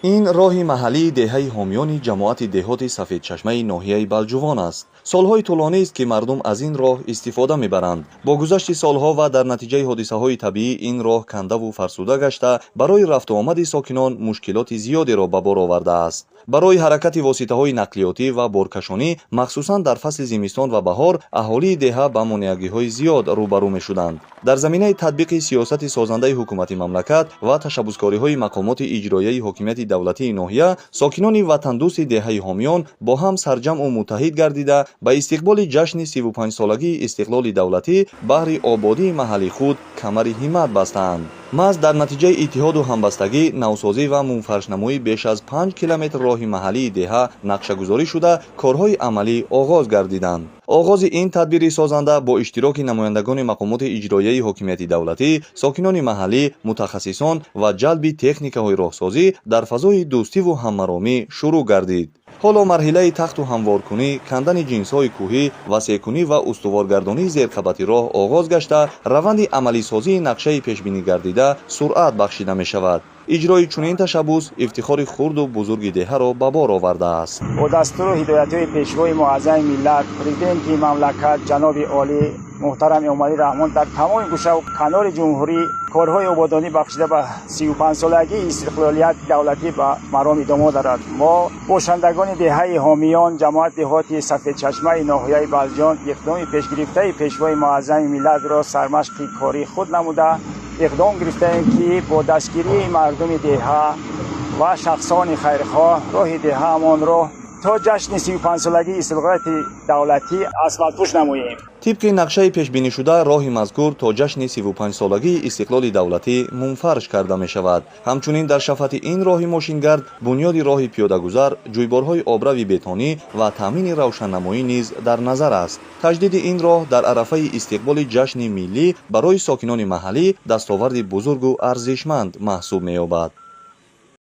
این راهی محلی دهه حامیان جماعت دهات سفیدچشمه ناحیه بلجوان است. سالهای طولانی است که مردم از این راه استفاده میبرند. با گذشت سالها و در نتیجه حادثه‌های طبیعی این راه کنده و فرسوده گشته برای رفت و آمد ساکنان مشکلات زیادی را به بار آورده است. برای حرکت واسطه‌های نقلیاتی و بارکشانی مخصوصا در فصل زمستان و بهار اهالی دهه با مانعگی‌های زیاد روبرو می‌شدند. در زمینه تطبیق سیاست سازنده حکومت مملکت و تشبثکاری‌های مقامات اجرایی حاکمیت دولتی ناحیه، ساکنان وطندوست دهه حامیان با هم سرجم و متحد گردیده به استقبال جشن 35 سالگی استقلال دولتی بهر آبادی محلی خود کمر همت بستند. محض در نتیجه اتحاد و همبستگی نوسازی و منفرشنمایی بیش از 5 کیلومتر راه محلی دهه نقشه‌گذاری شده کارهای عملی آغاز گردیدند. آغاز این تدبیر سازنده با اشتراک نمایندگان مقامات اجرایی حاکمیت دولتی، ساکنان محلی، متخصصان و جلب تکنیک‌های راهسازی در فضای دوستی و هم‌مرامی شروع گردید. حالا مرحله تخت و هموارکنی، کندن جنس‌های کوهی، وسیع‌کنی و استوارگردانی زیرقبتی راه آغاز گشته، روند عملی سازی نقشه پیشبینی گردیده سرعت بخشیده می‌شود. اجرای چنین تشبث افتخار خرد و بزرگ دهه را به بار آورده است. با دستور و هدایت‌های پیشوای معظم ملت پرزیدنت مملکت جناب عالی محترم امامی رحمان در تمام گوشه و کنار جمهوری کارهای آبادانی بخشیده به 35 سالگی استقلالیت دولتی به مرام ادامه دارد. ما باشندگان دهه حامیان جماعت دهات سفیدچشمه ناحیه بلجان اقدام پیشگرفته پیشوای معظم ملت را سرمشق کاری خود نموده اقدام گرفته‌ایم که با دستگیری مردم دهه و شخصان خیرخواه راه دهه‌مان را تا جشن 35 سالگی استقلال دولتی اسفالت‌پوش نماییم. طبق نقشه پیش بینی شده راه مذکور تا جشن 35 سالگی استقلال دولتی منفرش کرده می شود. همچنین در شفت این راه ماشینگرد بنیاد راه پیاده‌گذر، جویبارهای آبروی بتونی و تامین روشننمایی نیز در نظر است. تجدید این راه در عرفه استقبال جشن ملی برای ساکنان محلی دستاورد بزرگ و ارزشمند محسوب می یابد.